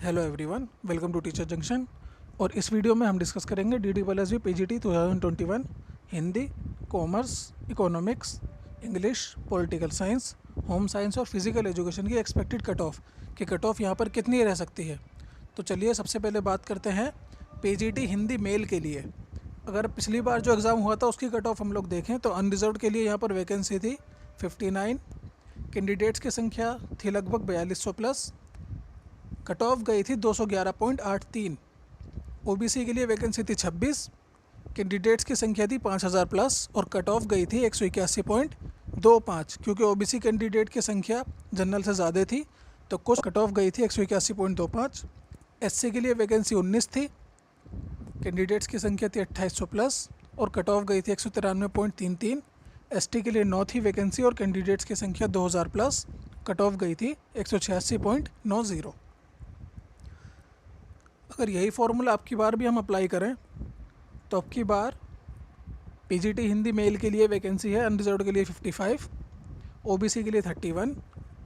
Hello everyone, welcome to teacher junction. और इस video में हम डिस्कस करेंगे DDSSB PGT 2021 Hindi, commerce, economics, English, political science, home science और फिजिकल एजुकेशन की एक्सपेक्टेड कट ऑफ कि कट ऑफ यहाँ पर कितनी रह सकती है। तो चलिए सबसे पहले बात करते हैं PGT हिंदी मेल के लिए। अगर पिछली बार जो एग्ज़ाम हुआ था उसकी कट ऑफ हम लोग देखें तो अनरिजर्व के लिए यहाँ पर वैकेंसी थी 59, कैंडिडेट्स की संख्या थी लगभग 4200 प्लस, कट ऑफ गई थी 211.83। ओबीसी के लिए वैकेंसी थी 26, कैंडिडेट्स की संख्या थी 5000 प्लस और कट ऑफ गई थी 181.25, क्योंकि ओबीसी कैंडिडेट की संख्या जनरल से ज़्यादा थी तो कुछ कट ऑफ गई थी 181.25। एससी के लिए वैकेंसी 19 थी, कैंडिडेट्स की संख्या थी 2800 प्लस और कट ऑफ गई थी 193.33। एसटी के लिए 9 थी वैकेंसी और कैंडिडेट्स की संख्या 2000 प्लस, कट ऑफ गई थी 186.90। अगर यही फार्मूला अब की बार भी हम अप्लाई करें तो अब की बार पीजीटी हिंदी मेल के लिए वैकेंसी है अनरिजर्व्ड के लिए 55, ओबीसी के लिए 31,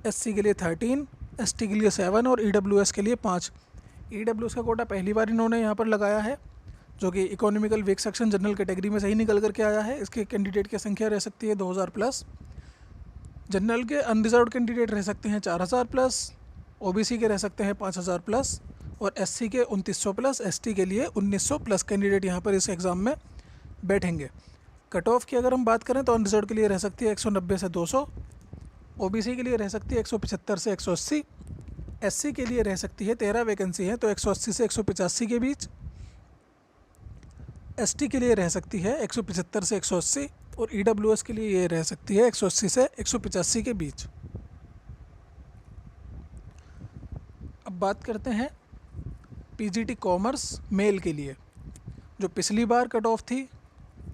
एससी के लिए 13, एसटी के लिए 7 और ईडब्ल्यूएस के लिए 5। ईडब्ल्यूएस का कोटा पहली बार इन्होंने यहाँ पर लगाया है, जो कि economical weak section general category में सही निकल करके आया है। इसके कैंडिडेट की संख्या रह सकती है 2000 प्लस। जनरल के अनरिजर्व्ड कैंडिडेट रह सकते हैं 4000 प्लस, ओबीसी के रह सकते हैं 5000 प्लस और एससी के 2900 प्लस, एसटी के लिए 1900 प्लस कैंडिडेट यहाँ पर इस एग्ज़ाम में बैठेंगे। कट ऑफ की अगर हम बात करें तो अनरिजर्व्ड के लिए रह सकती है 190 से 200, ओबीसी के लिए रह सकती है 175 से 180, एससी के लिए रह सकती है 13 वैकेंसी है तो 180 से 185 के बीच, एसटी के लिए रह सकती है 175 से 180 और ईडब्ल्यूएस के लिए ये रह सकती है 180 से 185 के बीच। अब बात करते हैं पीजीटी कॉमर्स मेल के लिए। जो पिछली बार कट ऑफ थी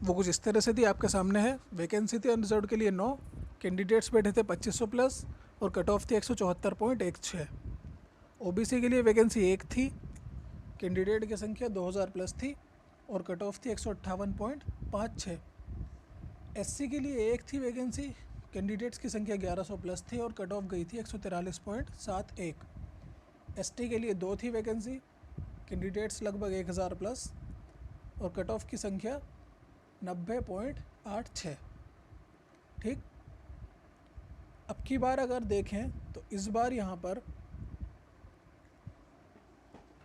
वो कुछ इस तरह से थी, आपके सामने है। वैकेंसी थी अनरिजर्व्ड के लिए 9, कैंडिडेट्स बैठे थे 2500 प्लस और कट ऑफ थी 174.16। ओबीसी के लिए वैकेंसी 1 थी, कैंडिडेट की संख्या 2000 प्लस थी और कट ऑफ थी 158.56। एससी के लिए 1 थी वैकेंसी, कैंडिडेट्स की संख्या 1100 प्लस थी और कट ऑफ गई थी 143.71। एसटी के लिए 2 थी वैकेंसी, कैंडिडेट्स लगभग 1000 प्लस और कट ऑफ की संख्या 90.86। ठीक, अब की बार अगर देखें तो इस बार यहाँ पर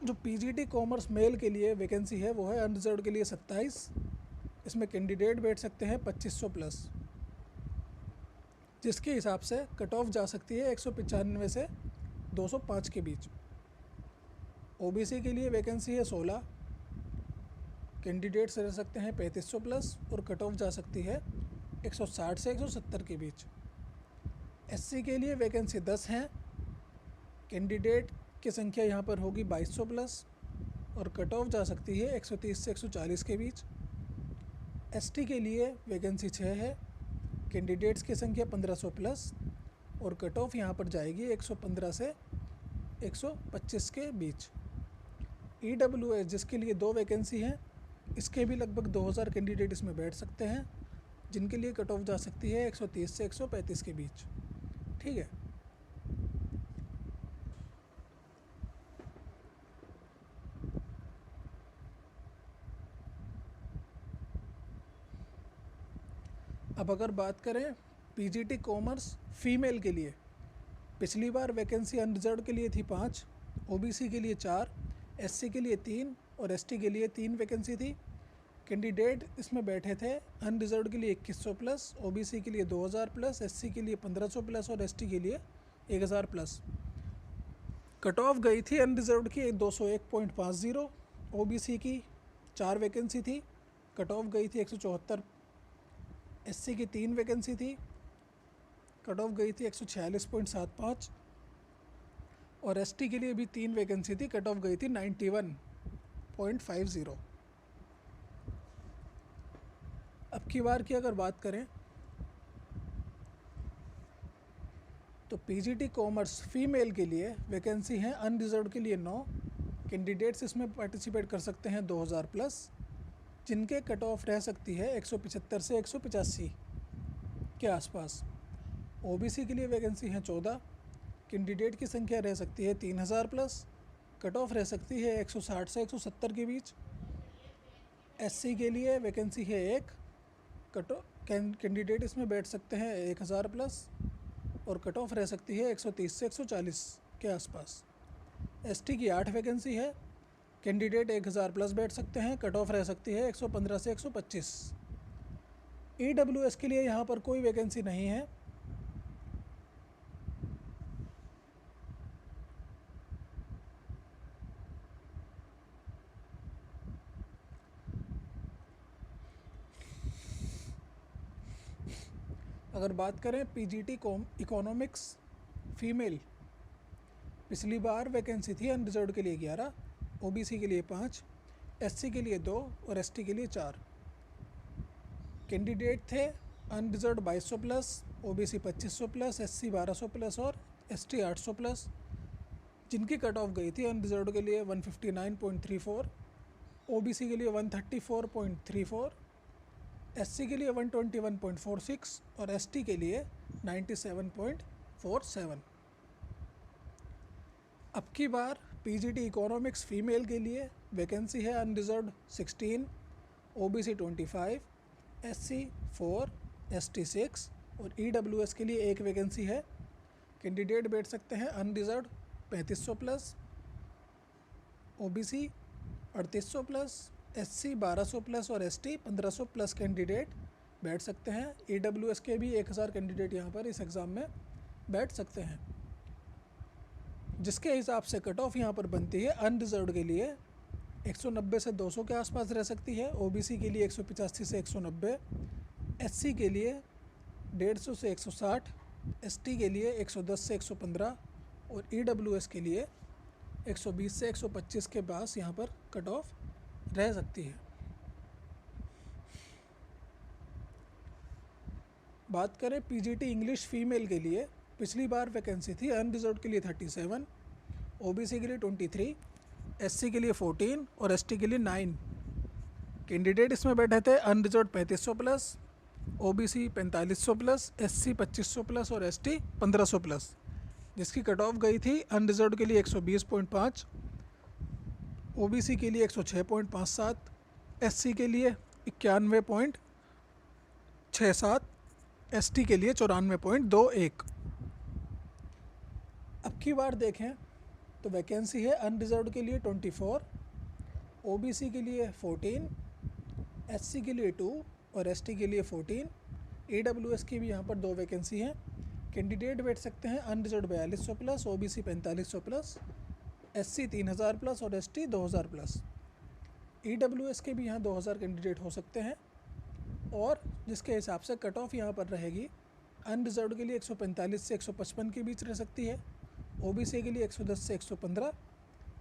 जो पीजीटी कॉमर्स मेल के लिए वैकेंसी है वो है अनरिजर्व्ड के लिए 27, इसमें कैंडिडेट बैठ सकते हैं 2500 प्लस, जिसके हिसाब से कट ऑफ जा सकती है 195 से 205 के बीच। ओबीसी के लिए वैकेंसी है 16, कैंडिडेट्स रह सकते हैं 3500 प्लस और कट ऑफ जा सकती है 160 से 170 के बीच। एससी के लिए वैकेंसी 10 हैं, कैंडिडेट की संख्या यहाँ पर होगी 2200 प्लस और कट ऑफ जा सकती है 130 से 140 के बीच। एसटी के लिए वैकेंसी 6 है, कैंडिडेट्स की संख्या 1500 प्लस और कट ऑफ यहाँ पर जाएगी 115 से 125 के बीच। ईडब्ल्यूएस जिसके लिए 2 वैकेंसी हैं, इसके भी लगभग 2000 कैंडिडेट इसमें बैठ सकते हैं, जिनके लिए कट ऑफ जा सकती है 130 से 135 के बीच। ठीक है, अब अगर बात करें पीजीटी कॉमर्स फीमेल के लिए, पिछली बार वैकेंसी अनरिजर्व्ड के लिए थी 5, ओबीसी के लिए 4, एससी के लिए 3 और एसटी के लिए 3 वैकेंसी थी। कैंडिडेट इसमें बैठे थे अनरिजर्व्ड के लिए 2100 प्लस, ओबीसी के लिए 2000 प्लस, एससी के लिए 1500 प्लस और एसटी के लिए 1000 प्लस। कट ऑफ गई थी अनरिजर्व्ड की 201.50, ओबीसी की 4 वैकेंसी थी, कट ऑफ गई थी 174, एससी की 3 वैकेंसी थी, कट ऑफ गई थी 146.75 और एसटी के लिए भी 3 वैकेंसी थी, कट ऑफ गई थी 91.50। अब की बार की अगर बात करें तो पीजीटी कॉमर्स फीमेल के लिए वैकेंसी है अनरिजर्व्ड के लिए 9, कैंडिडेट्स इसमें पार्टिसिपेट कर सकते हैं 2000 प्लस, जिनके कट ऑफ रह सकती है 175 से 185 के आसपास। ओबीसी के लिए वैकेंसी हैं 14, कैंडिडेट की संख्या रह सकती है 3000 प्लस कट ऑफ रह सकती है 160 से 170 के बीच। एससी के लिए वैकेंसी है एक, कैंडिडेट इसमें बैठ सकते हैं 1000 प्लस, और कट ऑफ रह सकती है 130 से 140 के आसपास। एसटी की 8 वैकेंसी है, कैंडिडेट 1000 प्लस बैठ सकते हैं, कट ऑफ रह सकती है 115 से 125। ईडब्ल्यूएस के लिए यहाँ पर कोई वैकेंसी नहीं है। अगर बात करें पीजीटी इकोनॉमिक्स फीमेल, पिछली बार वैकेंसी थी अनरिजर्व्ड के लिए 11, ओबीसी के लिए 5, एससी के लिए 2 और एसटी के लिए 4। कैंडिडेट थे unreserved 2200 plus, OBC 2500 plus, SC 1200 plus और एसटी 800 प्लस, जिनकी कट ऑफ गई थी अनरिजर्व्ड के लिए 159.34, ओबीसी के लिए 134.34, एससी के लिए 121.46 और एसटी के लिए 97.47। अब की बार पीजीटी इकोनॉमिक्स फीमेल के लिए वैकेंसी है अनरिजर्व्ड 16, ओबीसी 25, एससी 4, एसटी 6 और ईडब्ल्यूएस के लिए एक वैकेंसी है। कैंडिडेट बैठ सकते हैं unreserved 3500 plus, OBC 3800 plus, SC 1200 plus और एसटी 1500 प्लस कैंडिडेट बैठ सकते हैं। ईडब्ल्यूएस के भी 1000 कैंडिडेट यहाँ पर इस एग्ज़ाम में बैठ सकते हैं, जिसके हिसाब से कट ऑफ यहाँ पर बनती है अनरिजर्व्ड के लिए 190 से 200 के आसपास रह सकती है, ओबीसी के लिए 185 से 190, एससी के लिए 150 से 160, एसटी के लिए 110 से 115 और ईडब्ल्यूएस के लिए 120 से 125 के पास यहाँ पर कट ऑफ रह सकती है। बात करें पीजीटी इंग्लिश फीमेल के लिए, पिछली बार वैकेंसी थी अनरिजर्व्ड के लिए 37, ओबीसी के लिए 23, एससी के लिए 14 और एसटी के लिए 9। कैंडिडेट इसमें बैठे थे unreserved 3500 plus, OBC 4500 plus, SC 2500 plus और एसटी 1500 प्लस, जिसकी कट ऑफ गई थी अनरिजर्व्ड के लिए 120.5, ओबीसी के लिए 106.57, एससी के लिए 91.67, एसटी के लिए 94.21। अब की बार देखें तो वैकेंसी है अनरिजर्व्ड के लिए 24, ओबीसी के लिए 14, एससी के लिए 2 और एसटी के लिए 14। ईडब्ल्यूएस की भी यहाँ पर 2 वैकेंसी हैं। कैंडिडेट बैठ सकते हैं unreserved 4200 plus, OBC 4500 plus, SC 3000 plus और एसटी 2000 प्लस। ईडब्ल्यूएस के भी यहाँ 2000 कैंडिडेट हो सकते हैं, और जिसके हिसाब से कट ऑफ यहाँ पर रहेगी अनरिजर्व्ड के लिए 145 से 155 के बीच रह सकती है, ओबीसी के लिए 110 से 115,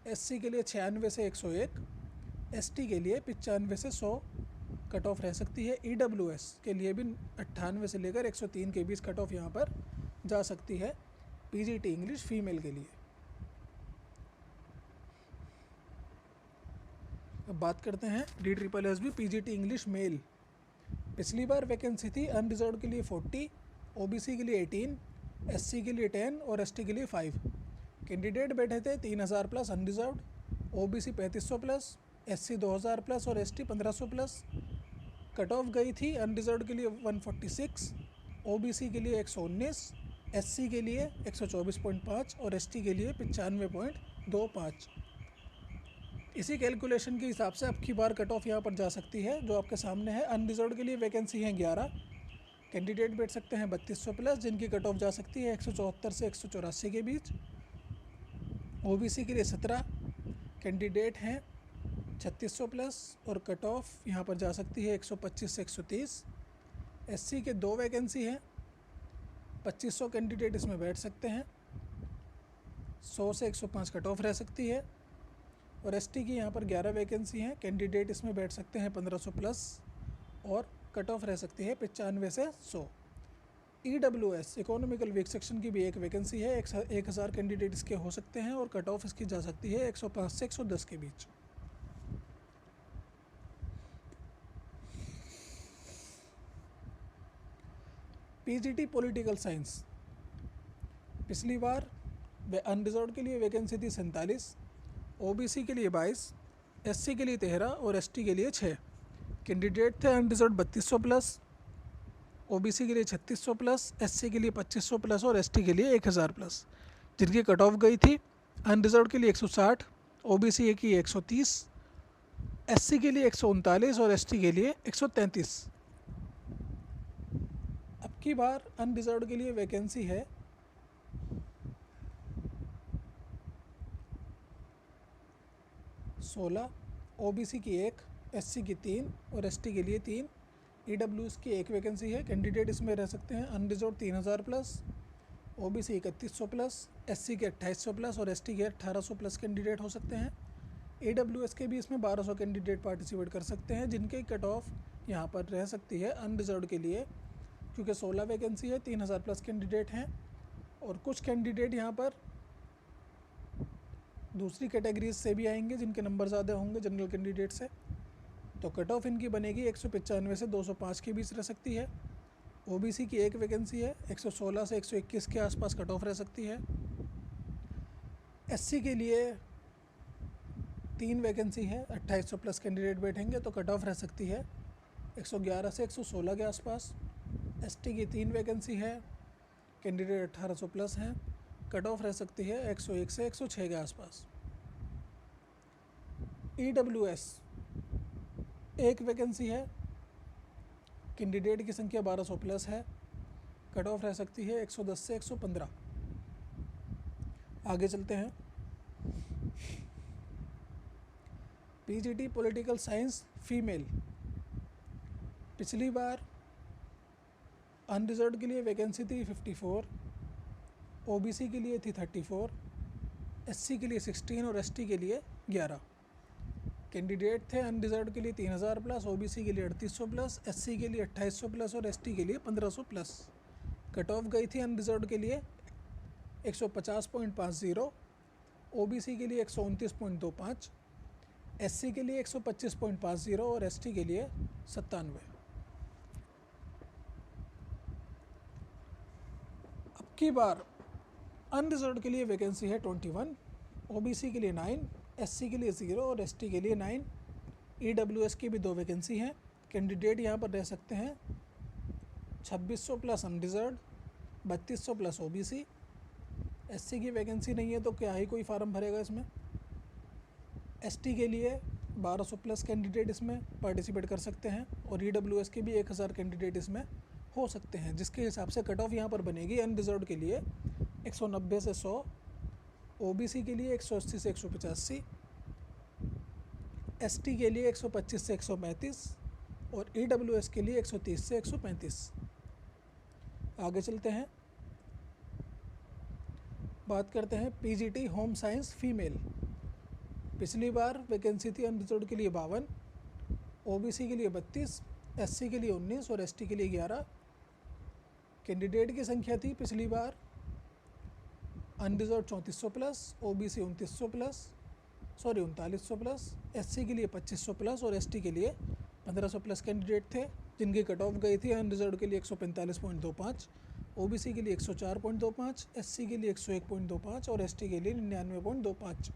एससी के लिए 96 से 101, एसटी के लिए 95 से 100 कट ऑफ रह सकती है। ईडब्ल्यूएस के लिए भी 98 से लेकर 103 के बीच कट ऑफ यहाँ पर जा सकती है पीजीटी इंग्लिश फीमेल के लिए। अब बात करते हैं DSSB पीजीटी इंग्लिश मेल। पिछली बार वैकेंसी थी अनरिजर्व्ड के लिए 40, ओबीसी के लिए 18, एससी के लिए 10 और एसटी के लिए 5। कैंडिडेट बैठे थे 3000 plus unreserved, OBC 3500 plus, SC 2000 plus और एसटी 1500 प्लस। कट ऑफ गई थी अनरिजर्व्ड के लिए 146, ओबीसी के लिए 119, एससी के लिए 124.5 और एसटी के लिए 95.25। इसी कैलकुलेशन के हिसाब से अब की बार कट ऑफ यहाँ पर जा सकती है, जो आपके सामने है। अनरिजर्व्ड के लिए वैकेंसी हैं 11, कैंडिडेट बैठ सकते हैं 3200 प्लस, जिनकी कट ऑफ जा सकती है 174 से 184 के बीच। ओबीसी के लिए 17 कैंडिडेट हैं 3600 प्लस और कट ऑफ यहाँ पर जा सकती है 125 से 130। एससी के 2 वैकेंसी हैं, 2500 कैंडिडेट इसमें बैठ सकते हैं, 100 से 105 कट ऑफ रह सकती है। और एसटी की यहाँ पर 11 वैकेंसी हैं, कैंडिडेट इसमें बैठ सकते हैं 1500 प्लस और कट ऑफ रह सकती है 95 से 100। ईडब्ल्यूएस इकोनॉमिकल वीक सेक्शन की भी एक वैकेंसी है, 1000 कैंडिडेट इसके हो सकते हैं और कट ऑफ इसकी जा सकती है 105 से 110 के बीच। पीजीटी पॉलिटिकल साइंस, पिछली बार अनरिजर्व्ड के लिए वैकेंसी थी 47, ओबीसी के लिए 22, एससी के लिए 13 और एसटी के लिए 6। कैंडिडेट थे अनरिजर्व 3200 प्लस, ओबीसी के लिए 3600 प्लस, एससी के लिए 2500 प्लस और एसटी के लिए 1000 प्लस, जिनकी कट ऑफ गई थी अनरिजर्व के लिए 160, ओबीसी की 130, एससी के लिए 139 और एसटी के लिए 133। अब की बार अनरिजर्व के लिए वैकेंसी है 16, ओबीसी की 1, एससी की 3 और एसटी के लिए 3। ईडब्ल्यूएस की 1 वैकेंसी है। कैंडिडेट इसमें रह सकते हैं unreserve 3000 plus, OBC 3100 plus, SC के 2800 प्लस और एसटी के 1800 प्लस कैंडिडेट हो सकते हैं। ईडब्ल्यूएस के भी इसमें 1200 कैंडिडेट पार्टिसिपेट कर सकते हैं, जिनके कट ऑफ यहाँ पर रह सकती है अनरिजर्व के लिए, क्योंकि 16 वैकेंसी है, 3000 प्लस कैंडिडेट हैं और कुछ कैंडिडेट यहाँ पर दूसरी कैटेगरीज से भी आएंगे जिनके नंबर ज़्यादा होंगे जनरल कैंडिडेट से। तो कट ऑफ इनकी बनेगी 195 से 205 के बीच रह सकती है। ओबीसी की 1 वैकेंसी है, 116 से 121 के आसपास कट ऑफ रह सकती है। एससी के लिए 3 वैकेंसी है, 2800 प्लस कैंडिडेट बैठेंगे तो कट ऑफ रह सकती है 111 से 116 के आसपास। एसटी की 3 वैकेंसी है, कैंडिडेट 1800 प्लस हैं, कट ऑफ रह सकती है 101 से 106 के आसपास। ईडब्ल्यूएस 1 वैकेंसी है, कैंडिडेट की संख्या 1200 प्लस है, कट ऑफ रह सकती है 110 से 115। आगे चलते हैं। पीजीटी पॉलिटिकल साइंस फीमेल, पिछली बार अनरिजर्व्ड के लिए वैकेंसी थी 54, ओबीसी के लिए थी 34, एससी के लिए 16 और एसटी के लिए 11। कैंडिडेट थे अनरिजर्व्ड के लिए 3000 प्लस, ओबीसी के लिए 3800 प्लस, एससी के लिए 2800 प्लस और एसटी के लिए 1500 प्लस। कट ऑफ गई थी अनरिजर्व्ड के लिए 150.50, ओबीसी के लिए 129.25, एससी के लिए 125.50 और एसटी के लिए 97। अब की बार अनरिजर्व्ड के लिए वैकेंसी है 21, ओबीसी के लिए 9, एससी के लिए 0 और एसटी के लिए 9। ईडब्ल्यूएस की भी 2 वैकेंसी हैं। कैंडिडेट यहाँ पर रह सकते हैं 2600 plus unreserved, 3200 plus OBC. SC की वैकेंसी नहीं है तो क्या ही कोई फार्म भरेगा इसमें। एसटी के लिए 1200 प्लस कैंडिडेट इसमें पार्टिसिपेट कर सकते हैं और ईडब्ल्यूएस के भी 1000 कैंडिडेट इसमें हो सकते हैं, जिसके हिसाब से कट ऑफ यहाँ पर बनेगी अनरिजर्व्ड के लिए 190 से 100, ओबीसी के लिए 180 से 185, एसटी के लिए 125 से 135 और ईडब्ल्यूएस के लिए 130 से 135। आगे चलते हैं, बात करते हैं पीजीटी होम साइंस फीमेल। पिछली बार वैकेंसी थी अनरिजर्व्ड के लिए 52, ओबीसी के लिए 32, एससी के लिए 19 और एसटी के लिए 11। कैंडिडेट की संख्या थी पिछली बार unreserved 3400 plus, OBC 3900 plus, SC के लिए 2500 प्लस और एसटी के लिए 1500 प्लस कैंडिडेट थे, जिनकी कट ऑफ गई थी अनरिजर्व्ड के लिए 145.25, ओबीसी के लिए 104.25, एससी के लिए 101.25 और एसटी के लिए 99.25।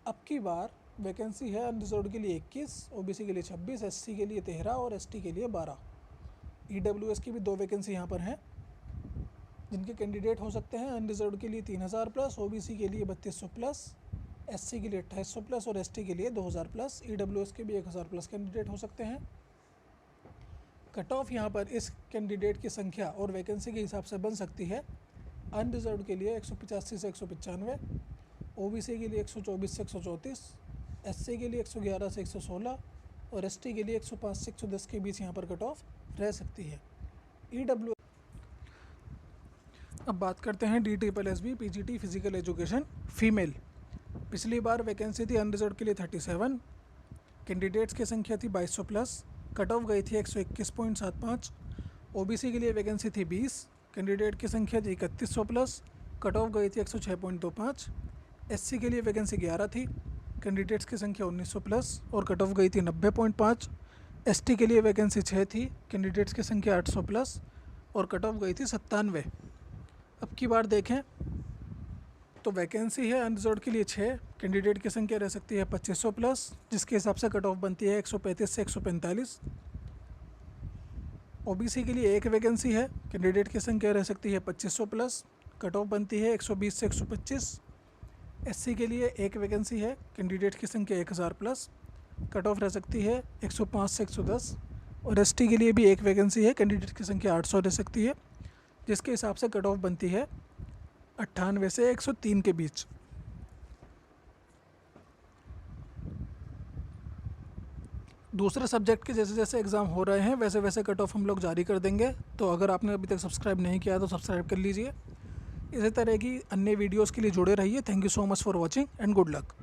अब की बार वैकेंसी है अनरिजर्व्ड के लिए 21, ओबीसी के लिए 26, एससी के लिए 13 और एसटी के लिए 12। ईडब्ल्यूएस की भी 2 वैकेंसी यहाँ पर हैं, जिनके कैंडिडेट हो सकते हैं अनरिजर्व्ड के लिए 3000 प्लस, ओबीसी के लिए 3200 प्लस, एससी के लिए 2800 प्लस और एसटी के लिए 2000 प्लस। ईडब्ल्यूएस के भी 1000 प्लस कैंडिडेट हो सकते हैं। कट ऑफ यहाँ पर इस कैंडिडेट की संख्या और वैकेंसी के हिसाब से बन सकती है। अनरिजर्व्ड के लिए 185 से 195, ओबीसी के लिए 124 से 134, एससी के लिए 111 से 116 और एसटी के लिए 105 से 110 के बीच यहाँ पर कट ऑफ रह सकती है। ईडब्ल्यू अब बात करते हैं DSSB PGT physical education female. पिछली बार वैकेंसी थी अनरिजर्व्ड के लिए 37, कैंडिडेट्स की संख्या थी 2200 प्लस, कट ऑफ गई थी 121.75, ओबीसी के लिए वैकेंसी थी 20, कैंडिडेट की संख्या थी 3100 प्लस, कट ऑफ गई थी 106.25, एससी के लिए वैकेंसी 11 थी, कैंडिडेट्स की संख्या 1900 प्लस और कट ऑफ गई थी 90.5, एसटी के लिए वैकेंसी 6 थी, कैंडिडेट्स की संख्या 800 प्लस और कट ऑफ गई थी 97। अब की बार देखें तो वैकेंसी है अनरिजर्व के लिए 6, कैंडिडेट की संख्या रह सकती है 2500 प्लस, जिसके हिसाब से कट ऑफ बनती है 135 से 145। ओबीसी के लिए 1 वैकेंसी है, कैंडिडेट की संख्या रह सकती है 2500 प्लस, कट ऑफ बनती है 120 से 125। एससी के लिए 1 वैकेंसी है, कैंडिडेट की संख्या 1000 प्लस, कट ऑफ रह सकती है 105 से 110। और एसटी के लिए भी 1 वैकेंसी है, कैंडिडेट की संख्या 800 रह सकती है, जिसके हिसाब से कट ऑफ बनती है 98 से 103 के बीच। दूसरे सब्जेक्ट के जैसे जैसे एग्ज़ाम हो रहे हैं वैसे वैसे कट ऑफ हम लोग जारी कर देंगे, तो अगर आपने अभी तक सब्सक्राइब नहीं किया तो सब्सक्राइब कर लीजिए। इसी तरह की अन्य वीडियोस के लिए जुड़े रहिए। Thank you so much for watching and good luck.